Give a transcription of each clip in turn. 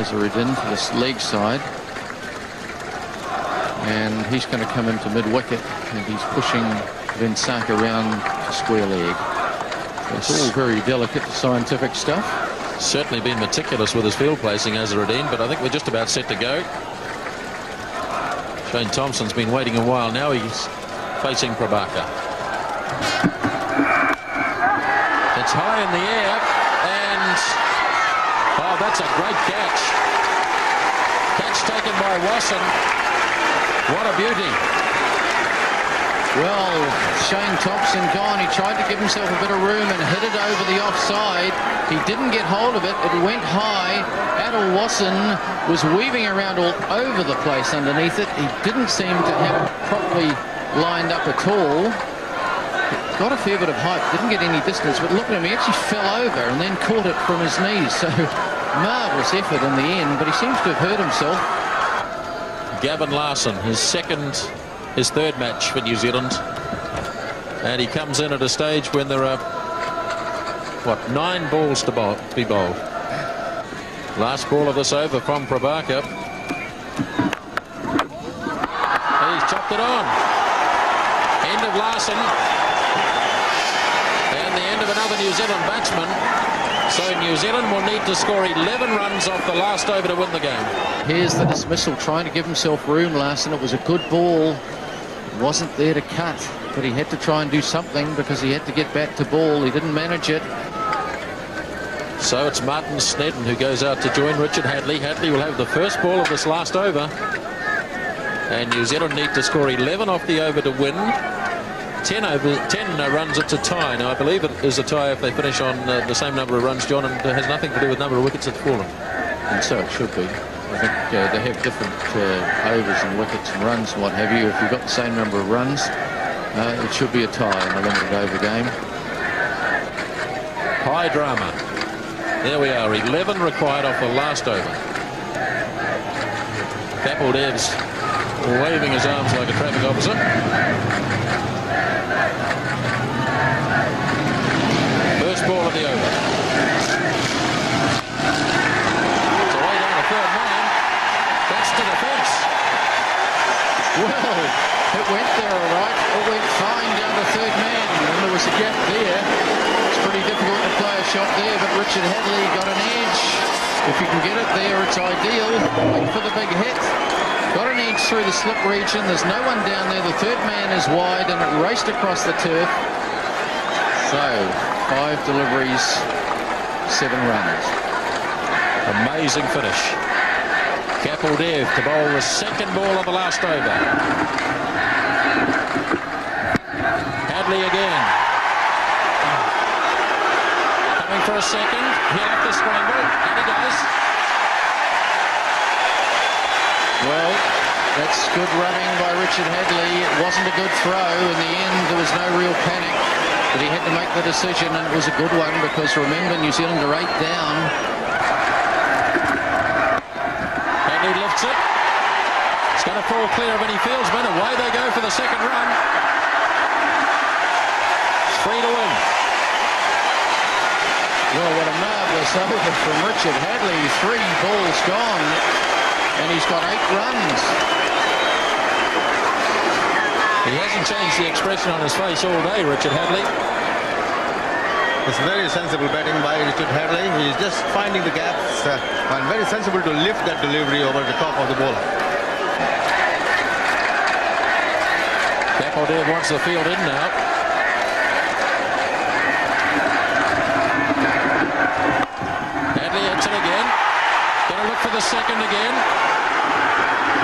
it into this leg side, and he's going to come into mid-wicket, and he's pushing Vinsaka around to square leg. It's all very delicate scientific stuff. Certainly been meticulous with his field placing, Azharuddin, but I think we're just about set to go. Shane Thompson's been waiting a while now. He's facing Prabhakar. It's high in the air, and oh, that's a great catch. Catch taken by Wasson. What a beauty. Well, Shane Thompson gone. He tried to give himself a bit of room and hit it over the offside. He didn't get hold of it. It went high. Adil Wasson was weaving around all over the place underneath it. He didn't seem to have it properly lined up at all. Got a fair bit of height. Didn't get any distance, but look at him. He actually fell over and then caught it from his knees. So marvellous effort in the end, but he seems to have hurt himself. Gavin Larson, his third match for New Zealand, and he comes in at a stage when there are 9 balls to be bowled. Last ball of this over from Prabhakar. He's chopped it on. End of Larson, and the end of another New Zealand batsman. So New Zealand will need to score 11 runs off the last over to win the game. Here's the dismissal, trying to give himself room, Larson. It was a good ball. Wasn't there to cut, but he had to try and do something because he had to get back to ball. He didn't manage it. So it's Martin Snedden who goes out to join Richard Hadlee. Hadlee will have the first ball of this last over, and New Zealand need to score 11 off the over to win. 10 runs, it's a tie. Now I believe it is a tie if they finish on the same number of runs, John, and it has nothing to do with number of wickets that's fallen. And so it should be. I think they have different overs and wickets and runs and what have you. If you've got the same number of runs, it should be a tie in a limited over game. High drama. There we are, 11 required off the last over. Kapil Dev's waving his arms like a traffic officer. First ball of the over. It's away down the third man. That's to the fence. Well, it went there all right. It went fine down the third man, and there was a gap there. It's pretty difficult to play a shot there, but Richard Hadlee got an edge. If you can get it there, it's ideal. Wait for the big hit. Got an edge through the slip region. There's no one down there. The third man is wide, and it raced across the turf. So 5 deliveries, 7 runs. Amazing finish. Kapil Dev to bowl the second ball of the last over. Hadlee again. Coming for a second. He'll have to scramble, and he does. Well, that's good running by Richard Hadlee. It wasn't a good throw. In the end, there was no real panic. But he had to make the decision, and it was a good one because, remember, New Zealand are 8 down. Hadlee lifts it. It's going to fall clear of any fieldsman. Away they go for the second run. 3 to win. Well, what a marvellous over from Richard Hadlee. 3 balls gone, and he's got 8 runs. He hasn't changed the expression on his face all day, Richard Hadlee. It's very sensible batting by Richard Hadlee. He's just finding the gaps and very sensible to lift that delivery over the top of the bowler. Kapil Dev wants the field in now. Hadlee hits it again. Going to look for the second again.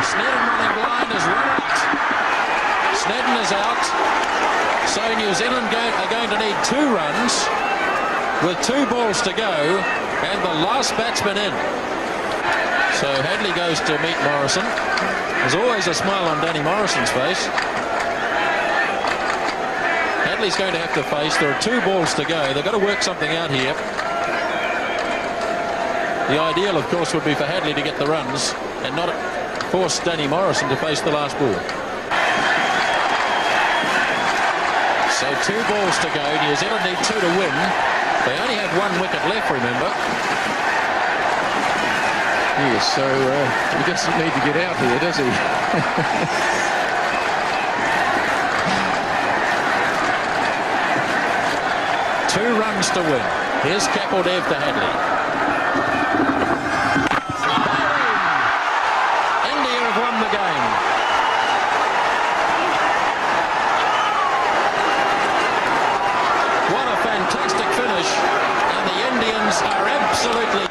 Snedden running blind is run out. Snedden is out. So New Zealand are going to need 2 runs with 2 balls to go and the last batsman in. So Hadlee goes to meet Morrison. There's always a smile on Danny Morrison's face. Hadlee's going to have to face. There are 2 balls to go. They've got to work something out here. The ideal, of course, would be for Hadlee to get the runs and not force Danny Morrison to face the last ball. So 2 balls to go. New Zealand need 2 to win. They only have 1 wicket left, remember. Yes, so he doesn't need to get out here, does he? 2 runs to win. Here's Kapil to Hadley. India have won the game. What a fantastic finish, and the Indians are absolutely